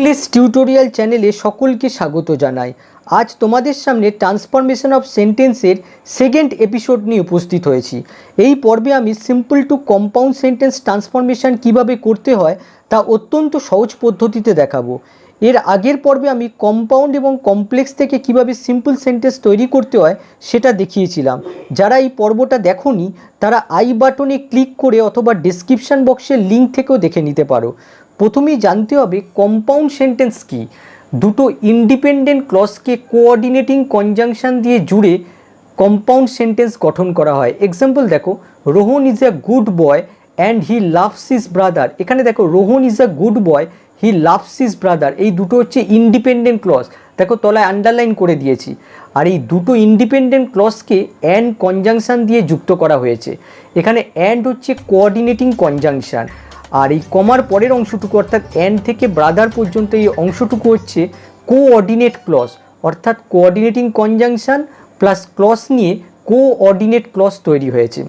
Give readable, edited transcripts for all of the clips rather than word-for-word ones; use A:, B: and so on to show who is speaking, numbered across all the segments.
A: English tutorial চ্যানেলে সকলকে স্বাগত জানাই। আজ তোমাদের সামনে ট্রান্সফরমেশন অফ সেন্টেন্সের সেকেন্ড এপিসোড নিয়ে উপস্থিত হয়েছি। এই পর্বে আমি simple to compound sentence transformation কিভাবে করতে হয় তা অত্যন্ত সহজ পদ্ধতিতে দেখাবো। এর আগের পর্বে আমি কম্পাউন্ড এবং কমপ্লেক্স থেকে কিভাবে সিম্পল সেন্টেন্স তৈরি করতে হয় সেটা দেখিয়েছিলাম। যারা এই পর্বটা দেখোনি তারা আই বাটনে ক্লিক করে অথবা ডেসক্রিপশন বক্সের লিঙ্ক থেকেও দেখে নিতে পারো। প্রথমেই জানতে হবে কম্পাউন্ড সেন্টেন্স কি। দুটো ইন্ডিপেন্ডেন্ট ক্লজকে কোঅর্ডিনেটিং কনজাংশন দিয়ে জুড়ে কম্পাউন্ড সেন্টেন্স গঠন করা হয়। এক্সাম্পল দেখো, Rohan is a good boy and he loves his brother. এখানে দেখো Rohan is a good boy, he loves his brother, এই দুটো হচ্ছে ইন্ডিপেন্ডেন্ট ক্লজ। দেখো তলায় আন্ডারলাইন করে দিয়েছি। আর এই দুটো ইন্ডিপেন্ডেন্ট ক্লজকে অ্যান্ড কনজাংশন দিয়ে যুক্ত করা হয়েছে। এখানে অ্যান্ড হচ্ছে কোঅর্ডিনেটিং কনজাংশন, আর এই কমার পরের অংশটুকু অর্থাৎ অ্যান্ড থেকে ব্রাদার পর্যন্ত এই অংশটুকু হচ্ছে কোঅর্ডিনেট ক্লজ, অর্থাৎ কোঅর্ডিনেটিং কনজাংশন প্লাস ক্লজ নিয়ে কোঅর্ডিনেট ক্লজ তৈরি হয়েছে।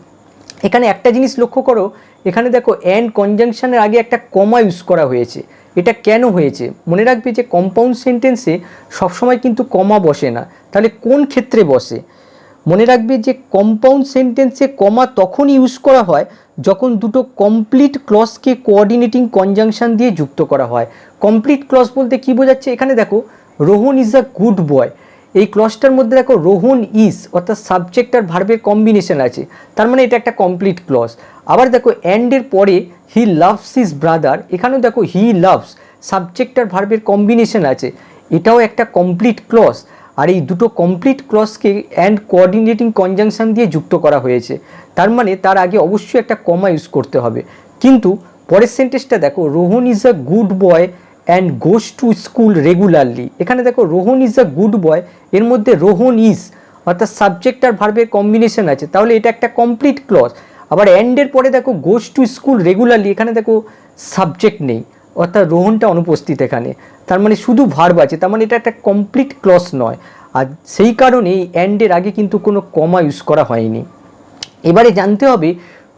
A: এখানে একটা জিনিস লক্ষ্য করো, এখানে দেখো অ্যান্ড কনজাংশনের আগে একটা কমা ইউজ করা হয়েছে। এটা কেন হয়েছে মনে রাখবে যে কম্পাউন্ড সেন্টেন্সে সবসময় কিন্তু কমা বসে না। তাহলে কোন ক্ষেত্রে বসে মনে রাখবে যে কম্পাউন্ড সেন্টেন্সে কমা তখনই ইউজ করা হয় যখন দুটো কমপ্লিট ক্লজকে কোঅর্ডিনেটিং কনজাংশন দিয়ে যুক্ত করা হয়। কমপ্লিট ক্লজ বলতে কি বোঝাচ্ছে, এখানে দেখো Rohan is a good boy, এই ক্লজটার মধ্যে দেখো রোহন ইজ অর্থাৎ সাবজেক্ট আর ভার্বের কম্বিনেশন আছে, তার মানে এটা একটা কমপ্লিট ক্লজ। আবার দেখো অ্যান্ডের পরে হি লাভস হিজ ব্রাদার, এখানেও দেখো হি লাভস সাবজেক্ট আর ভার্বের কম্বিনেশন আছে, এটাও একটা কমপ্লিট ক্লজ। আর এই দুটো কমপ্লিট ক্লজকে অ্যান্ড কোঅর্ডিনেটিং কনজাংশন দিয়ে যুক্ত করা হয়েছে, তার মানে তার আগে অবশ্যই একটা কমা ইউজ করতে হবে। কিন্তু পরের সেন্টেন্সটা দেখো, Rohan is a good boy and goes to school regularly. এখানে দেখো Rohan is a good boy, এর মধ্যে রোহন ইজ অর্থাৎ সাবজেক্ট আর ভার্বের কম্বিনেশন আছে, তাহলে এটা একটা কমপ্লিট ক্লজ। আবার অ্যান্ডের পরে দেখো গোস টু স্কুল রেগুলারলি, এখানে দেখো সাবজেক্ট নেই অর্থাৎ রোহনটা অনুপস্থিত এখানে, তার মানে শুধু ভার্ব আছে, তার মানে এটা একটা কমপ্লিট ক্লজ নয়। আর সেই কারণে এই অ্যান্ডের আগে কিন্তু কোনো কমা ইউজ করা হয়নি। এবারে জানতে হবে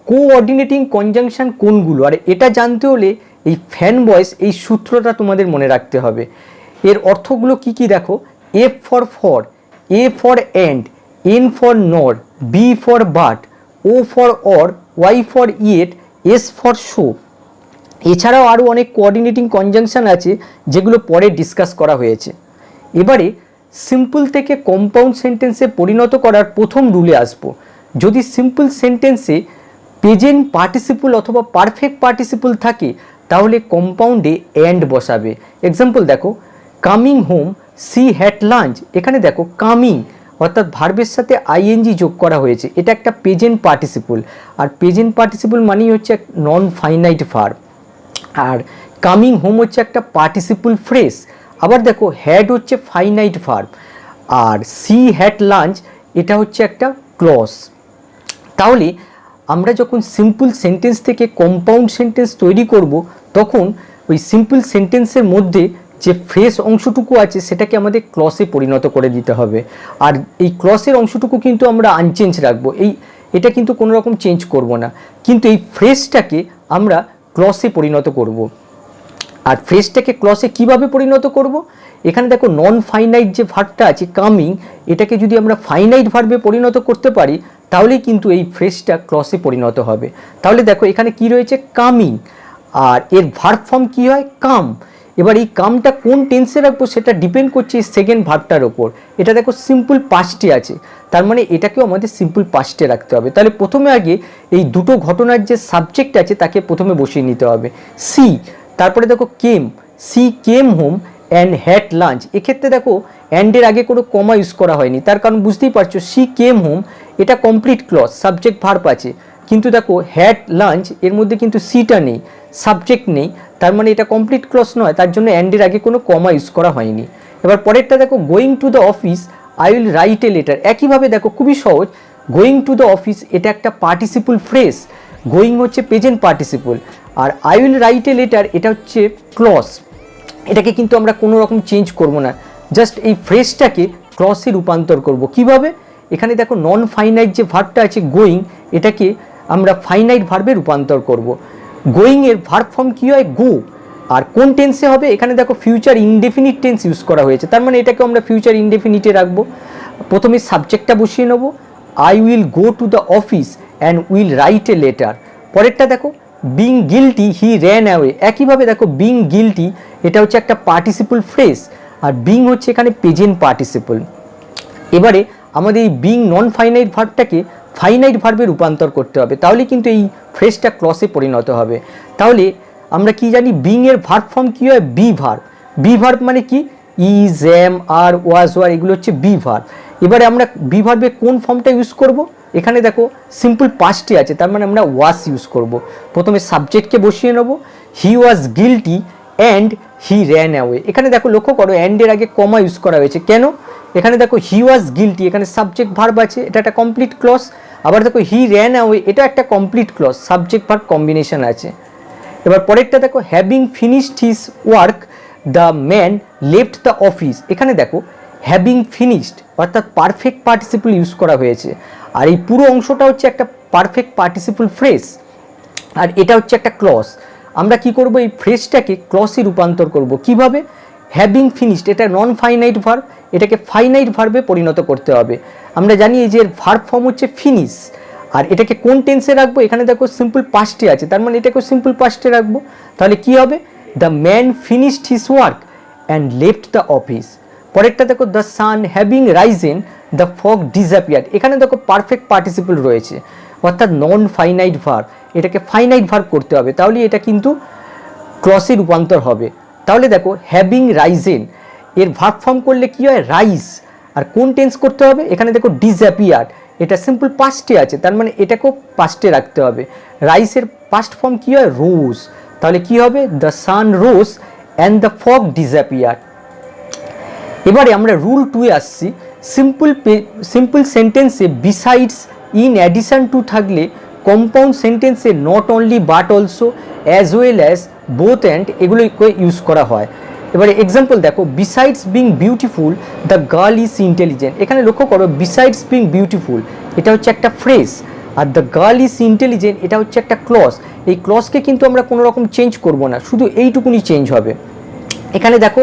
A: কোঅর্ডিনেটিং কনজাংশন কোনগুলো, আর এটা জানতে হলে এই ফ্যান ভয়েস এই সূত্রটা তোমাদের মনে রাখতে হবে। এর অর্থগুলো কি কি দেখো, F for, A for and, N for nor, B for but, O for or, Y for yet, S for so. এছাড়াও আরও অনেক কোঅর্ডিনেটিং কনজাংশন আছে যেগুলো পরে ডিসকাস করা হয়েছে। এবারে সিম্পল থেকে কম্পাউন্ড সেন্টেন্সে পরিণত করার প্রথম রুলে আসবো। যদি সিম্পল সেন্টেন্সে প্রেজেন্ট পার্টিসিপল অথবা পারফেক্ট পার্টিসিপল থাকে তাহলে কম্পাউন্ডে অ্যান্ড বসাবে। এক্সাম্পল দেখো, coming home C had lunch, এখানে দেখো কামিং অর্থাৎ ভার্বের সাথে আইএনজি যোগ করা হয়েছে, এটা একটা প্রেজেন্ট পার্টিসিপল। আর প্রেজেন্ট পার্টিসিপল মানেই হচ্ছে এক নন ফাইনাইট ভার্ব। আর কামিং হোম হচ্ছে একটা পার্টিসিপল ফ্রেজ। আবার দেখো হ্যাড হচ্ছে ফাইনাইট ভার্ব, আর সি হ্যাড লাঞ্চ এটা হচ্ছে একটা ক্লজ। তাহলে আমরা যখন সিম্পল সেন্টেন্স থেকে কম্পাউন্ড সেন্টেন্স তৈরি করব তখন ওই সিম্পল সেন্টেন্সের মধ্যে যে ফ্রেজ অংশটুকু আছে সেটাকে আমাদের ক্লসে পরিণত করে দিতে হবে। আর এই ক্লসের অংশটুকু কিন্তু আমরা আনচেঞ্জ রাখবো, এটা কিন্তু কোনো রকম চেঞ্জ করব না, কিন্তু এই ফ্রেজটাকে আমরা ক্লসে পরিণত করব। আর ফ্রেজটাকে ক্লসে কিভাবে পরিণত করব, এখানে দেখো নন ফাইনাইট যে ভার্বটা আছে কামিং, এটাকে যদি আমরা ফাইনাইট ভার্বে পরিণত করতে পারি তাহলেই কিন্তু এই ফ্রেজটা ক্লসে পরিণত হবে। তাহলে দেখো এখানে কি রয়েছে কামিং, আর এর ভার্ব ফর্ম কি হয় কাম। এবার এই কামটা কোন টেন্সে রাখবো সেটা ডিপেন্ড করছে এই সেকেন্ড ভার্বটার ওপর। এটা দেখো সিম্পল পাস্টে আছে, তার মানে এটাকেও আমাদের সিম্পল পাস্টে রাখতে হবে। তাহলে প্রথমে আগে এই দুটো ঘটনার যে সাবজেক্ট আছে তাকে প্রথমে বসিয়ে নিতে হবে সি, তারপরে দেখো came, she came home and had lunch. এক্ষেত্রে দেখো অ্যান্ডের আগে কোনো কমা ইউজ করা হয়নি, তার কারণ বুঝতেই পারছো সি কেম হোম এটা কমপ্লিট ক্লজ, সাবজেক্ট ভার্ব আছে। কিন্তু দেখো হ্যাড লাঞ্চ এর মধ্যে কিন্তু সিটা নেই, সাবজেক্ট নেই, তার মানে এটা কমপ্লিট ক্লজ নয়, তার জন্য অ্যান্ডের আগে কোনো কমা ইউজ করা হয়নি। এবার পরেরটা দেখো going to the office I will write a letter. একইভাবে দেখো খুবই সহজ, গোয়িং টু দ্য অফিস এটা একটা পার্টিসিপল ফ্রেজ, গোয়িং হচ্ছে প্রেজেন্ট পার্টিসিপল, আর I will write a letter এটা হচ্ছে ক্লজ। এটাকে কিন্তু আমরা কোনো রকম চেঞ্জ করব না, জাস্ট এই ফ্রেজটাকে ক্লসে রূপান্তর করব। কিভাবে, এখানে দেখো নন ফাইনাইট যে ভার্বটা আছে গোয়িং, এটাকে আমরা ফাইনাইট ভার্বে রূপান্তর করব। গোয়িং এর ভার্ব ফর্ম কী হয় গো, আর কোন টেন্সে হবে, এখানে দেখো ফিউচার ইনডেফিনিট টেন্স ইউজ করা হয়েছে, তার মানে এটাকে আমরা ফিউচার ইনডেফিনিটে রাখবো। প্রথমে সাবজেক্টটা বসিয়ে নেবো, I will go to the office and will write a letter. পরেরটা দেখো, বিং গিলটি হি র্যান অ্যাওয়ে। একইভাবে দেখো বিং গিলটি এটা হচ্ছে একটা পার্টিসিপল ফ্রেজ, আর বিং হচ্ছে এখানে প্রেজেন্ট পার্টিসিপল। এবারে আমাদের এই বিং নন ফাইনাইট ভার্বটাকে ফাইনাইট ভার্বে রূপান্তর করতে হবে, তাহলে কিন্তু এই ফ্রেজটা ক্লসে পরিণত হবে। তাহলে আমরা কি জানি, বিং এর ভার্ব ফর্ম কী হয়, বি ভার্ব। বি ভার্ব মানে কি, is, am, are, was, were, এগুলো হচ্ছে বি ভার্ব। এবারে আমরা বি ভার্বে কোন ফর্মটা ইউজ করব, এখানে দেখো সিম্পল পাস্টে আছে, তার মানে আমরা ওয়াজ ইউজ করব। প্রথমে সাবজেক্টকে বসিয়ে নেব, he was guilty and he ran away. এখানে দেখো লক্ষ্য করো, অ্যান্ডের আগে কমা ইউজ করা হয়েছে কেন, এখানে দেখো হি ওয়াজ গিলটি, এখানে সাবজেক্ট ভার্ব আছে, এটা একটা কমপ্লিট ক্লজ। আবার দেখো হি র্যান অ্যাওয়ে, এটা একটা complete clause, subject verb combination আছে। এবার পরেরটা দেখো, having finished his work the man left the office. এখানে দেখো হ্যাভিং ফিনিশড অর্থাৎ পারফেক্ট পার্টিসিপল ইউজ করা হয়েছে, আর এই পুরো অংশটা হচ্ছে একটা পারফেক্ট পার্টিসিপল ফ্রেজ, আর এটা হচ্ছে একটা ক্লজ। আমরা কি করব, এই ফ্রেজটাকে ক্লসে রূপান্তর করব। কিভাবে, হ্যাভিং ফিনিশড এটা নন ফাইনাইট ভার্ব, এটাকে ফাইনাইট ভার্বে পরিণত করতে হবে। আমরা জানি এই যে ভার্ব ফর্ম হচ্ছে ফিনিশ, আর এটাকে কোন টেন্সে রাখবো, এখানে দেখো সিম্পল পাস্টে আছে, তার মানে এটাকে সিম্পল পাস্টে রাখবো। তাহলে কি হবে, the man finished his work and left the office. পরেরটা দেখো, the sun having Ryzen the fog disappeared. এখানে দেখো পারফেক্ট পার্টিসিপল রয়েছে, অর্থাৎ নন ফাইনাইট ভার্ব, এটাকে ফাইনাইট ভার্ব করতে হবে, তাহলে এটা কিন্তু ক্লসে রূপান্তর হবে। তাহলে দেখো হ্যাভিং রাইজেন এর ভার্ব ফর্ম করলে কি হয়, রাইজ, আর কোন টেন্স করতে হবে, এখানে দেখো ডিসঅ্যাপিয়ার্ড, এটা সিম্পল পাস্টে আছে, তার মানে এটাকেও পাস্টে রাখতে হবে। রাইসের পাস্ট ফর্ম কি হয়, রোজ, তাহলে কি হবে, the sun rose and the fog disappeared. এবারে আমরা রুল 2 এ আসছি। সিম্পল সেন্টেন্সে বিসাইডস, ইন অ্যাডিশন টু থাকলে কম্পাউন্ড সেন্টেন্সে not only but also, as well as, both and, এগুলোকে ইউজ করা হয়। এবারে এক্সাম্পল দেখো, besides being beautiful the girl is intelligent. এখানে লক্ষ্য করো, বিসাইডস বিং বিউটিফুল এটা হচ্ছে একটা phrase, are the girl is intelligent এটা হচ্ছে একটা ক্লজ। এই ক্লজকে কিন্তু আমরা কোনো রকম চেঞ্জ করব না, শুধু এইটুকুনি চেঞ্জ হবে। এখানে দেখো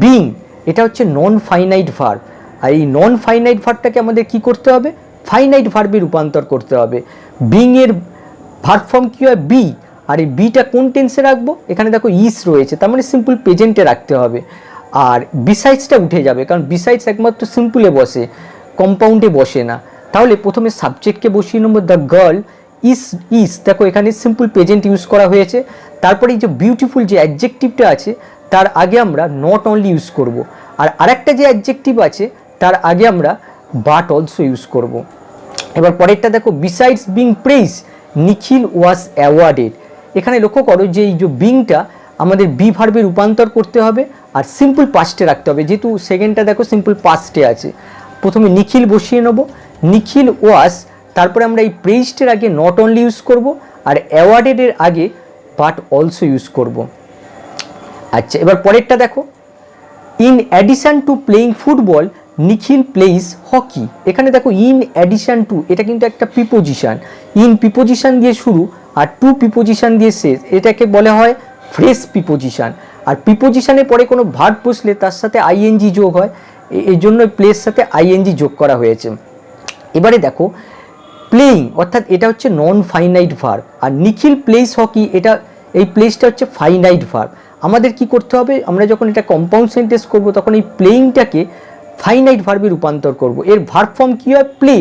A: বিং এটা হচ্ছে নন ফাইনাইট ভার্ব, আর এই নন ফাইনাইট ভার্বটাকে আমাদের কি করতে হবে, ফাইনাইট ভার্বে রূপান্তর করতে হবে। বিং এর ভার্ব ফর্ম কী হয়, বি, আর এই বিটা কোন টেন্সে রাখবো, এখানে দেখো ইস রয়েছে, তার মানে সিম্পল প্রেজেন্টে রাখতে হবে, আর বিসাইডসটা উঠে যাবে, কারণ বিসাইডস একমাত্র সিম্পলে বসে, কম্পাউন্ডে বসে না। তাহলে প্রথমে সাবজেক্টকে বসিয়ে নেবো, দ্য গার্ল ইস, দেখো এখানে সিম্পল প্রেজেন্ট ইউজ করা হয়েছে। তারপরে এই যে বিউটিফুল যে অ্যাডজেক্টিভটা আছে তার আগে আমরা নট অনলি ইউজ করব, আর আরেকটা যে অ্যাডজেক্টিভ আছে তার আগে আমরা বাট অলসো ইউজ করব। এবার পরেরটা দেখো, besides being praise Nikhil was awarded. এখানে লক্ষ্য করো যে এই যে বিংটা আমাদের বি ভার্বে রূপান্তর করতে হবে, আর সিম্পল পাস্টে রাখতে হবে, যেহেতু সেকেন্ডটা দেখো সিম্পল পাস্টে আছে। প্রথমে নিখিল বসিয়ে নেব, নিখিল ওয়াজ, তারপরে আমরা এই প্রেইজটের আগে নট অনলি ইউজ করব, আর অ্যাওয়ার্ডেডের আগে বাট অলসো ইউজ করব। আচ্ছা, এবার পরেরটা দেখো, in addition to playing football Nikhil plays hockey. এখানে দেখো ইন অ্যাডিশন টু, এটা কিন্তু একটা প্রিপোজিশন, ইন প্রিপোজিশন দিয়ে শুরু আর টু প্রিপোজিশন দিয়ে শেষ, এটাকে বলা হয় ফ্রেশ প্রিপোজিশন। আর প্রিপোজিশনের পরে কোনো ভার্ব বসলে তার সাথে আইএনজি যোগ হয়, এই জন্য প্লের সাথে আইএনজি যোগ করা হয়েছে। এবারে দেখো প্লেইং অর্থাৎ এটা হচ্ছে নন ফাইনাইট ভার্ব, আর নিখিল প্লেইজ হকি এটা এই প্লেসটা হচ্ছে ফাইনাইট ভার্ব। আমাদের কি করতে হবে, আমরা যখন এটা কম্পাউন্ড সেন্টেন্স করব তখন এই প্লেইংটাকে ফাইনাইট ভার্বে রূপান্তর করব। এর ভার্ব ফর্ম কী হয়, প্লে,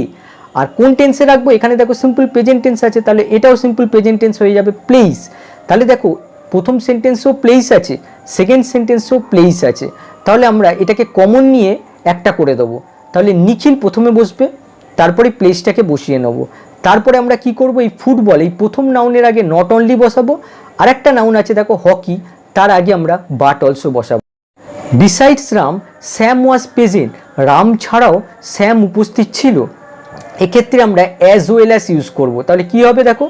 A: আর কোন টেন্সে রাখবো, এখানে দেখো সিম্পল প্রেজেন্ট টেন্স আছে, তাহলে এটাও সিম্পল প্রেজেন্ট টেন্স হয়ে যাবে প্লেইস। তাহলে দেখো প্রথম সেন্টেন্সেও প্লেইস আছে, সেকেন্ড সেন্টেন্সেও প্লেইস আছে, তাহলে আমরা এটাকে কমন নিয়ে একটা করে দেবো। তাহলে নিখিল প্রথমে বসবে, তারপরে প্লেসটাকে বসিয়ে নেব। তারপরে আমরা কি করব, এই ফুটবল এই প্রথম নাউনের আগে নট অনলি বসাবো, আর একটা নাউন আছে দেখো হকি, তার আগে আমরা বাট অলসো বসাবো। Besides Ram Sam was present, Ram ছাড়াও স্যাম উপস্থিত ছিল, এক্ষেত্রে আমরা অ্যাজ ওয়েল অ্যাজ ইউজ করব। তাহলে কি হবে দেখো,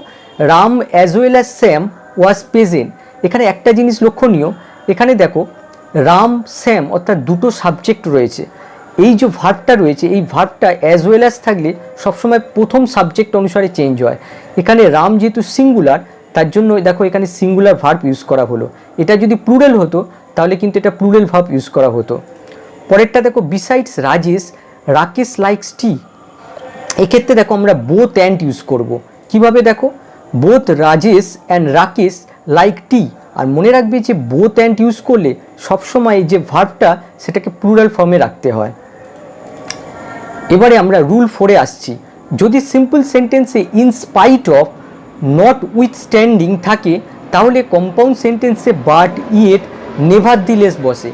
A: Ram as well as Sam was present. এখানে একটা জিনিস লক্ষণীয়, এখানে দেখো রাম স্যাম অর্থাৎ দুটো সাবজেক্ট রয়েছে, এই যে ভার্বটা রয়েছে এই ভার্বটা অ্যাজ ওয়েল অ্যাজ থাকলে সবসময় প্রথম সাবজেক্ট অনুসারে চেঞ্জ হয়। এখানে রাম যেহেতু সিঙ্গুলার তার জন্য দেখো এখানে সিঙ্গুলার ভার্ব ইউজ করা হলো। এটা যদি প্লুরাল হতো তাহলে কিন্তু এটা প্লুরাল ভার্ব ইউজ করা হতো। পরেরটা দেখো besides Rajesh Rakesh likes tea. এক্ষেত্রে দেখো আমরা বোথ অ্যান্ড ইউজ করব। কিভাবে দেখো, both Rajesh and Rakesh like tea. আর মনে রাখবে যে বোথ অ্যান্ড ইউজ করলে সবসময় যে ভার্বটা সেটাকে প্লুরাল ফর্মে রাখতে হয়। এবারে আমরা রুল 4-এ আসছি। যদি সিম্পল সেন্টেন্সে in spite of not withstanding থাকে তাহলে কম্পাউন্ড সেন্টেন্সে বাট ইয়েট নেভারদিলেস বসে।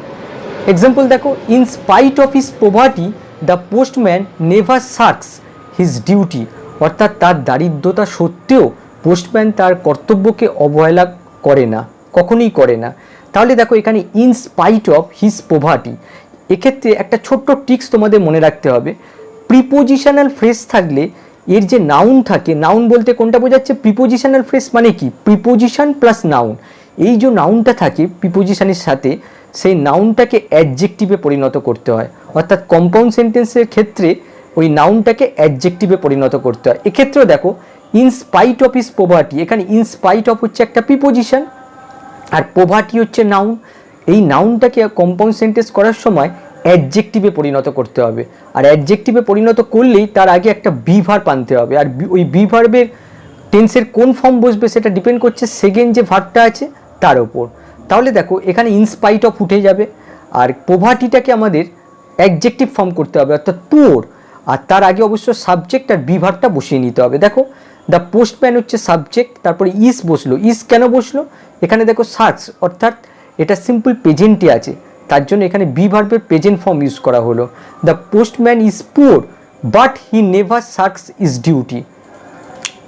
A: এক্সাম্পল দেখো, in spite of his poverty the postman never sharks his duty. অর্থাৎ তার দারিদ্রতা সত্ত্বেও পোস্টম্যান তার কর্তব্যকে অবহেলা করে না, কখনোই করে না। তাহলে দেখো এখানে in spite of his poverty, এক্ষেত্রে একটা ছোট্ট টিক্স তোমাদের মনে রাখতে হবে। প্রিপোজিশনাল ফ্রেজ থাকলে এর যে নাউন থাকে, নাউন বলতে কোনটা বোঝাচ্ছে, প্রিপোজিশনাল ফ্রেজ মানে কি, প্রিপোজিশন প্লাস নাউন। এই যে নাউনটা থাকে প্রিপোজিশনের সাথে, সেই নাউনটাকে অ্যাডজেক্টিভে পরিণত করতে হয়। অর্থাৎ কম্পাউন্ড সেন্টেন্সের ক্ষেত্রে ওই নাউনটাকে অ্যাডজেক্টিভে পরিণত করতে হয়। এক্ষেত্রেও দেখো in spite of his poverty, এখানে ইন স্পাইট অফ হচ্ছে একটা প্রিপোজিশন আর পভার্টি হচ্ছে নাউন। এই নাউনটাকে কম্পাউন্ড সেন্টেন্স করার সময় অ্যাডজেক্টিভে পরিণত করতে হবে। আর অ্যাডজেক্টিভে পরিণত করলেই তার আগে একটা বি ভার্ব আনতে হবে। আর ওই বি ভার্বের টেন্সের কোন ফর্ম বসবে সেটা ডিপেন্ড করছে সেকেন্ড যে ভার্বটা আছে তার ওপর। তাহলে দেখো এখানে ইনস্পাইট অফ উঠে যাবে আর পভার্টিটাকে আমাদের অ্যাডজেক্টিভ ফর্ম করতে হবে, অর্থাৎ পুওর। আর তার আগে অবশ্য সাবজেক্ট আর বি ভার্বটা বসিয়ে নিতে হবে। দেখো দ্য পোস্টম্যান হচ্ছে সাবজেক্ট, তারপরে ইজ বসলো। ইজ কেন বসলো, এখানে দেখো সার্কস, অর্থাৎ এটা সিম্পল প্রেজেন্টে আছে, তার জন্য এখানে বি ভার্বের প্রেজেন্ট ফর্ম ইউজ করা হলো। The postman is poor but he never shirks his duty.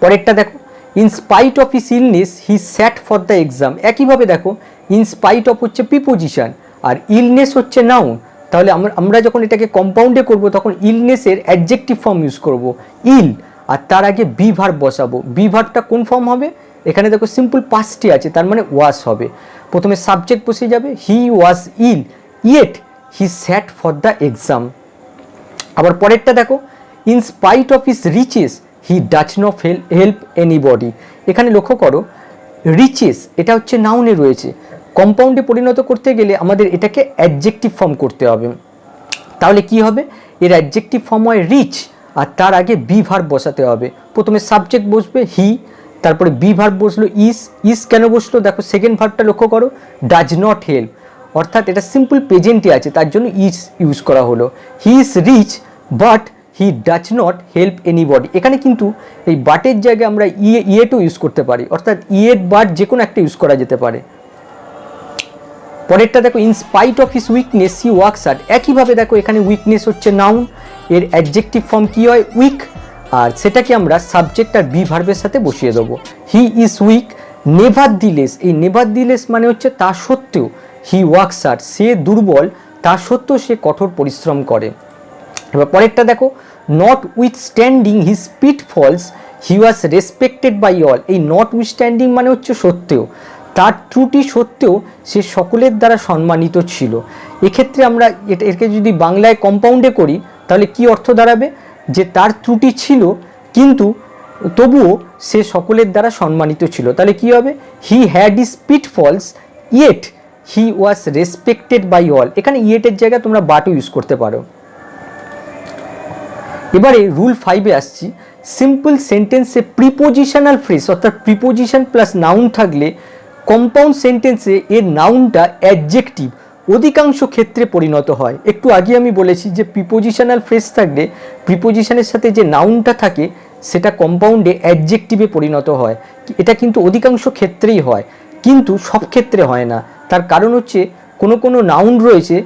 A: পরেরটা দেখো, in spite of his illness he sat for the exam. একইভাবে দেখো ইন স্পাইট অফ হচ্ছে প্রিপোজিশন আর ইলনেস হচ্ছে নাউন। তাহলে আমরা যখন এটাকে কম্পাউন্ডে করব তখন ইলনেসের অ্যাডজেক্টিভ ফর্ম ইউজ করব ইল, আর তার আগে বি ভার্ব বসাবো। বি ভার্বটা কোন ফর্ম হবে, এখানে দেখো সিম্পল পাস্টে আছে, তার মানে ওয়াজ হবে। প্রথমে সাবজেক্ট বসে যাবে, he was ill yet he sat for the exam. আবার পরেরটা দেখো, in spite of his riches he does not help anybody. এখানে লক্ষ্য করো রিচেস এটা হচ্ছে নাউনে রয়েছে, কম্পাউন্ডে পরিণত করতে গেলে আমাদের এটাকে অ্যাডজেক্টিভ ফর্ম করতে হবে। তাহলে কি হবে, এর অ্যাডজেক্টিভ ফর্ম হয় রিচ আর তার আগে বি ভার্ব বসাতে হবে। প্রথমে সাবজেক্ট বসবে হি, তারপরে বি ভার্ব বসলো ইজ। ইজ কেন বসলো, দেখো সেকেন্ড ভার্বটা লক্ষ্য করো, ডাজ নট হেল্প, অর্থাৎ এটা সিম্পল প্রেজেন্টে আছে, তার জন্য ইজ ইউজ করা হলো। He is rich but he does not help anybody. এখানে কিন্তু এই বাটের জায়গায় আমরা ইয়েটও ইউজ করতে পারি, অর্থাৎ ইয়েট বাট যে কোনো একটা ইউজ করা যেতে পারে। পরেরটা দেখো, in spite of his weakness he works hard. একইভাবে দেখো এখানে উইকনেস হচ্ছে নাউন, এর অ্যাডজেক্টিভ ফর্ম কী হয়, উইক, আর সেটাকে আমরা সাবজেক্ট আর বি ভার্বের সাথে বসিয়ে দেবো। হি ইজ উইক নেভারদিলেস, এই নেভারদিলেস মানে হচ্ছে তা সত্ত্বেও, হি ওয়ার্কস হার্ড সে দুর্বল, তা সত্ত্বেও সে কঠোর পরিশ্রম করে। এবার পরেরটা দেখো, notwithstanding his pitfalls he was respected by all. এই নট উইথস্ট্যান্ডিং মানে হচ্ছে সত্ত্বেও, তার ত্রুটি সত্ত্বেও সে সকলের দ্বারা সম্মানিত ছিল। এক্ষেত্রে আমরা এটাকে যদি বাংলায় কম্পাউন্ডে করি তাহলে কি অর্থ দাঁড়াবে, যে তার ত্রুটি ছিল কিন্তু তবুও সে সকলের দ্বারা সম্মানিত ছিল। তাহলে কি হবে, he had his pitfalls yet he was respected by all. এখানে ইয়েটের জায়গায় তোমরা বাটও ইউজ করতে পারো। এবারে রুল 5-এ আসছি। সিম্পল সেন্টেন্সে প্রিপোজিশনাল ফ্রেজ অর্থাৎ প্রিপোজিশন প্লাস নাউন থাকলে কম্পাউন্ড সেন্টেন্সে এর নাউনটা অ্যাডজেক্টিভ অধিকাংশ ক্ষেত্রে পরিণত হয়। একটু আগে আমি বলেছি যে প্রিপোজিশনাল ফ্রেজ থাকলে প্রিপোজিশনের সাথে যে নাউনটা থাকে সেটা কম্পাউন্ডে অ্যাডজেক্টিভে পরিণত হয়। এটা কিন্তু অধিকাংশ ক্ষেত্রেই হয়, কিন্তু সব ক্ষেত্রে হয় না। তার কারণ হচ্ছে কোনো নাউন রয়েছে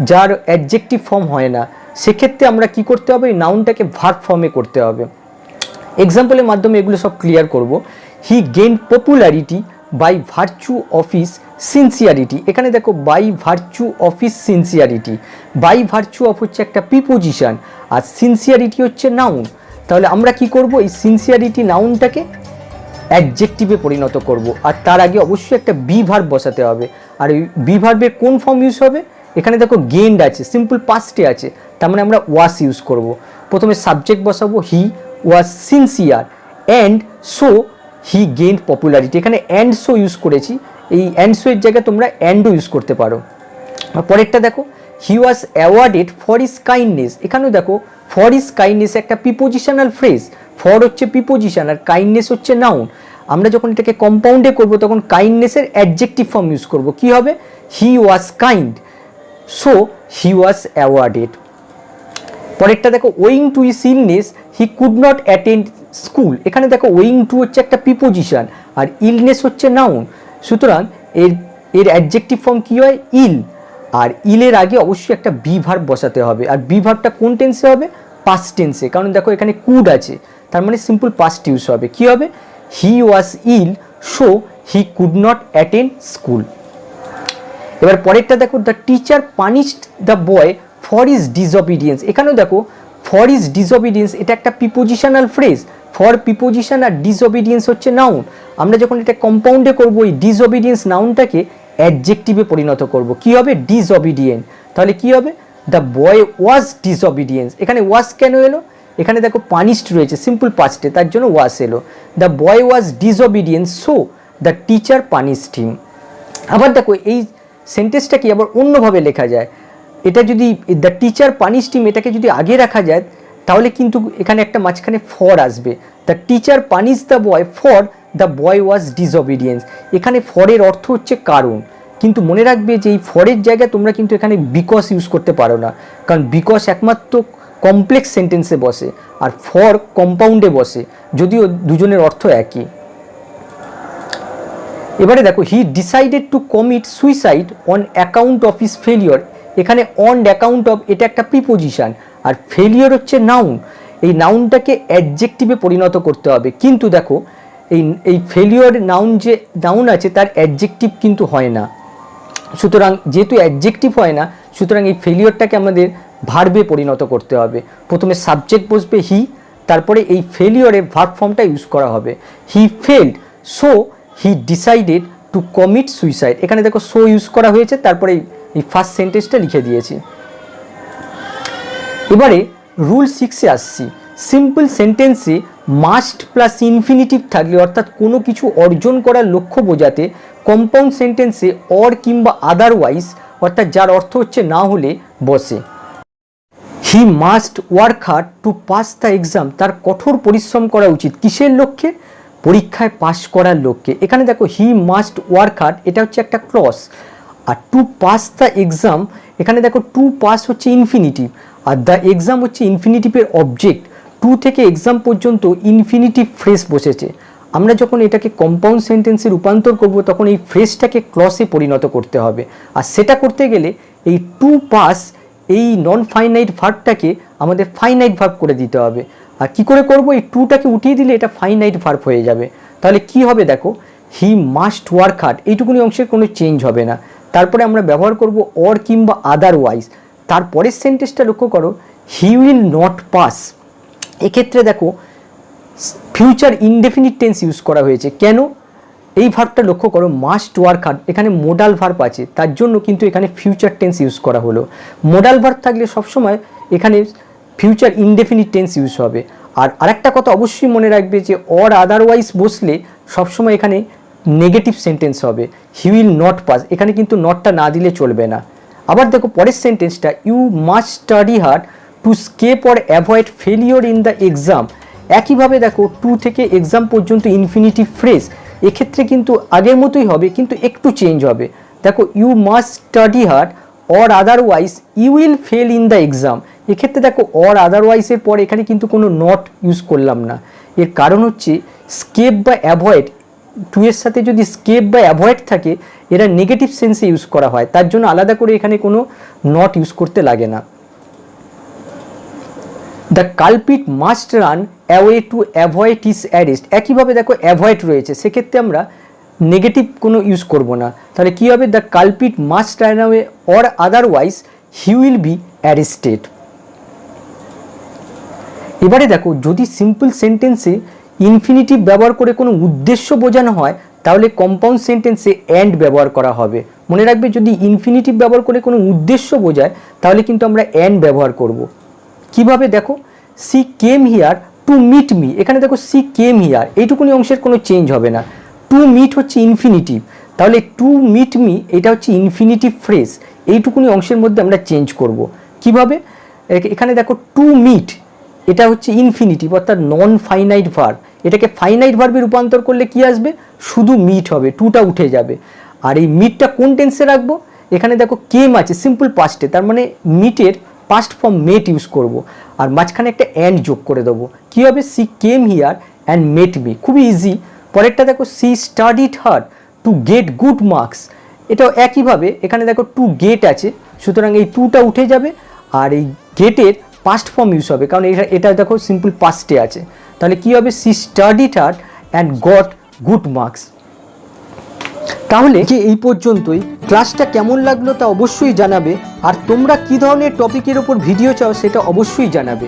A: যার অ্যাডজেক্টিভ ফর্ম হয় না, সেক্ষেত্রে আমরা কি করতে হবে, নাউনটাকে ভার্ব ফর্মে করতে হবে। এক্সাম্পলের মাধ্যমে এগুলো সব ক্লিয়ার করব। He gain popularity by virtue of his sincerity. এখানে দেখো by virtue of his sincerity, by virtue of হচ্ছে একটা প্রিপোজিশন আর সিনসিয়ারিটি হচ্ছে নাউন। তাহলে আমরা কি করব, এই সিনসিয়ারিটি নাউনটাকে অ্যাডজেক্টিভে পরিণত করব আর তার আগে অবশ্যই একটা বি ভার্ব বসাতে হবে। আর ওই বি ভার্বের কোন ফর্ম ইউজ হবে, এখানে দেখো গেইনড আছে, সিম্পল পাস্টে আছে, তার মানে আমরা ওয়াজ ইউজ করব। প্রথমে সাবজেক্ট বসাবো he was sincere and so he gained popularity. এখানে অ্যান্ড সো ইউজ করেছি, এই অ্যান্ড সো এর জায়গায় তোমরা অ্যান্ডও ইউজ করতে পারো। পরেরটা দেখো, he was awarded for his kindness. এখানেও দেখো ফর ইজ কাইন্ডনেস একটা প্রিপোজিশনাল ফ্রেজ, ফর হচ্ছে প্রিপোজিশন আর কাইন্ডনেস হচ্ছে নাউন। আমরা যখন এটাকে কম্পাউন্ডে করব তখন কাইন্ডনেসের অ্যাডজেক্টিভ ফর্ম ইউজ করব। কি হবে? He was kind, so he was awarded. পরেরটা দেখো, owing to his illness he could not attend school. এখানে দেখো ওয়িং টু হচ্ছে একটা প্রিপোজিশন আর ইলনেস হচ্ছে নাউন, সুতরাং এর অ্যাডজেক্টিভ ফর্ম কী হয়? ইল। আর ইলের আগে অবশ্যই একটা বি ভার্ব বসাতে হবে, আর বি ভার্বটা কোন টেন্সে হবে? পাস্ট টেন্সে, কারণ দেখো এখানে কুড আছে, তার মানে সিম্পল পাস্ট ইউজ হবে। কি হবে? He was ill, so he could not attend school. এবার পরেরটা দেখো, the teacher punished the boy for his disobedience. এখানেও দেখো ফর ইজ ডিসঅবিডিয়েন্স এটা একটা প্রিপোজিশনাল ফ্রেজ, ফর প্রিপোজিশন আর ডিসঅবিডিয়েন্স হচ্ছে নাউন। আমরা যখন এটা কম্পাউন্ডে করবো এই ডিসঅবিডিয়েন্স নাউনটাকে অ্যাডজেক্টিভে পরিণত করব। কি হবে? ডিসঅবিডিয়েন্ট। তাহলে কি হবে? The boy was disobedience. এখানে ওয়াজ কেন এলো? এখানে দেখো পানিশড রয়েছে সিম্পল পাস্টে, তার জন্য ওয়াজ এলো। The boy was disobedience, so the teacher punished him. আবার দেখো এই সেন্টেন্সটা কি আবার অন্যভাবে লেখা যায়। এটা যদি দ্য টিচার পানিশড হিম এটাকে যদি আগে রাখা যায় তাহলে কিন্তু এখানে একটা মাঝখানে ফর আসবে। The teacher punish the boy for the boy was disobedience. এখানে ফরের অর্থ হচ্ছে কারণ, কিন্তু মনে রাখবে যে এই ফরের জায়গায় তোমরা কিন্তু এখানে বিকজ ইউজ করতে পারো না, কারণ বিকজ একমাত্র কমপ্লেক্স সেন্টেন্সে বসে আর ফর কম্পাউন্ডে বসে, যদিও দুজনের অর্থ একই। এবারে দেখো, হি decided to commit suicide on account of his failure. এখানে অন অ্যাকাউন্ট অফ এটা একটা প্রিপোজিশন আর ফেলিওর হচ্ছে নাউন। এই নাউনটাকে অ্যাডজেক্টিভে পরিণত করতে হবে, কিন্তু দেখো এই ফেলিওর নাউন যে নাউন আছে তার অ্যাডজেক্টিভ কিন্তু হয় না, সুতরাং যেহেতু অ্যাডজেক্টিভ হয় না সুতরাং এই ফেলিওরটাকে আমাদের ভার্বে পরিণত করতে হবে। প্রথমে সাবজেক্ট বসবে হি, তারপরে এই ফেলিওরের ভার্ব ফর্মটা ইউজ করা হবে। He failed, so he decided to commit suicide. এখানে দেখো সো ইউজ করা হয়েছে, তারপরে এই ফার্স্ট সেন্টেন্সটা লিখে দিয়েছি। এবারে রুল 6-এ আসছি। সিম্পল সেন্টেন্সে মাস্ট প্লাস ইনফিনিটিভ থাকলে, অর্থাৎ কোনো কিছু অর্জন করার লক্ষ্য বোঝাতে কম্পাউন্ড সেন্টেন্সে অর কিংবা আদারওয়াইজ, অর্থাৎ যার অর্থ হচ্ছে না হলে, বসে। He must work hard to pass the exam. তার কঠোর পরিশ্রম করা উচিত কিসের লক্ষ্যে? পরীক্ষায় পাস করার লক্ষ্যে। এখানে দেখো হি মাস্ট ওয়ার্ক হার্ড এটা হচ্ছে একটা ক্লজ, আর টু পাস দ্য এক্সাম এখানে দেখো টু পাস হচ্ছে ইনফিনিটিভ আর দ্য এক্সাম হচ্ছে ইনফিনিটিভের অবজেক্ট। টু থেকে এক্সাম পর্যন্ত ইনফিনিটিভ ফ্রেজ বসেছে। আমরা যখন এটাকে কম্পাউন্ড সেন্টেন্সে রূপান্তর করব তখন এই ফ্রেজটাকে ক্লসে পরিণত করতে হবে, আর সেটা করতে গেলে এই টু পাস এই নন ফাইনাইট ভার্বটাকে আমাদের ফাইনাইট ভার্ব করে দিতে হবে। আর কি করে করব? এই টুটাকে উঠিয়ে দিলে এটা ফাইনাইট ভার্ব হয়ে যাবে। তাহলে কি হবে দেখো, হি মাস্ট ওয়ার্ক হার্ড, এইটুকুনি অংশের কোনো চেঞ্জ হবে না। তারপরে আমরা ব্যবহার করব অর কিংবা আদারওয়াইজ। তারপরের সেন্টেন্সটা লক্ষ্য করো, হি উইল নট পাস। এক্ষেত্রে দেখো ফিউচার ইনডেফিনিট টেন্স ইউজ করা হয়েছে। কেন? এই ভার্বটা লক্ষ্য করো, মাস্ট ওয়ার্ক হার্ড, এখানে মোডাল ভার্ব আছে, তার জন্য কিন্তু এখানে ফিউচার টেন্স ইউজ করা হলো। মোডাল ভার্ব থাকলে সবসময় এখানে ফিউচার ইনডেফিনিট টেন্স ইউজ হবে। আর আরেকটা কথা অবশ্যই মনে রাখবে যে অর আদারওয়াইজ বসলে সবসময় এখানে নেগেটিভ সেন্টেন্স হবে। হি উইল নট পাস, এখানে কিন্তু নটটা না দিলে চলবে না। আবার দেখো পরের সেন্টেন্সটা, you must study hard to escape or avoid failure in the exam. একইভাবে দেখো টু থেকে এক্সাম পর্যন্ত ইনফিনিটিভ ফ্রেজ, এক্ষেত্রে কিন্তু আগের মতোই হবে কিন্তু একটু চেঞ্জ হবে। দেখো you must study hard or otherwise you will fail in the exam. এক্ষেত্রে দেখো অর আদারওয়াইজের পর এখানে কিন্তু কোনো নট ইউজ করলাম না। এর কারণ হচ্ছে স্কেপ বা অ্যাভয়েড, টু এর সাথে যদি স্কেপ বা অ্যাভয়েড থাকে এরা নেগেটিভ সেন্সে ইউজ করা হয়, তার জন্য আলাদা করে এখানে কোনো নট ইউজ করতে লাগে না। The culprit must run away to avoid his arrest. একইভাবে দেখো অ্যাভয়েড রয়েছে, সেক্ষেত্রে আমরা নেগেটিভ কোনো ইউজ করব না। তাহলে কী হবে? The culprit must run away or otherwise he will be arrested. এবারে দেখো যদি সিম্পল সেন্টেন্সে ইনফিনিটিভ ব্যবহার করে কোনো উদ্দেশ্য বোঝানো হয় তাহলে কম্পাউন্ড সেন্টেন্সে অ্যান্ড ব্যবহার করা হবে। মনে রাখবে যদি ইনফিনিটিভ ব্যবহার করে কোনো উদ্দেশ্য বোঝায় তাহলে কিন্তু আমরা অ্যান্ড ব্যবহার করব। কিভাবে? দেখো she came here to meet me, এখানে দেখো সি কেম হিয়ার, এইটুকুনি অংশের কোনো চেঞ্জ হবে না। টু মিট হচ্ছে ইনফিনিটিভ, তাহলে টু মিট মি এটা হচ্ছে ইনফিনিটিভ ফ্রেজ, এইটুকুনি অংশের মধ্যে আমরা চেঞ্জ করব। কিভাবে? এখানে দেখো টু মিট এটা হচ্ছে ইনফিনিটিভ অর্থাৎ নন ফাইনাইট ভার্ব, এটাকে ফাইনাইট ভার্বে রূপান্তর করলে কি আসবে? শুধু মিট হবে, টুটা উঠে যাবে। আর এই মিটটা কোন টেন্সে রাখবো? এখানে দেখো কেম আছে সিম্পল পাস্টে, তার মানে মিটের পাস্ট ফর্ম মেট ইউজ করব, আর মাঝখানে একটা অ্যান্ড যোগ করে দেবো। কী হবে? She came here and met me, খুবই ইজি। পরেরটা দেখো she studied hard to get good marks, এটাও একইভাবে এখানে দেখো টু গেট আছে, সুতরাং এই টুটা উঠে যাবে আর এই গেটের পাস্ট ফর্ম ইউজ হবে, কারণ এটা দেখো সিম্পল পাস্টে আছে। তাহলে কী হবে? She studied hard and got good marks. তাহলে যে এই পর্যন্তই, ক্লাসটা কেমন লাগলো তা অবশ্যই জানাবে, আর তোমরা কী ধরনের টপিকের ওপর ভিডিও চাও সেটা অবশ্যই জানাবে।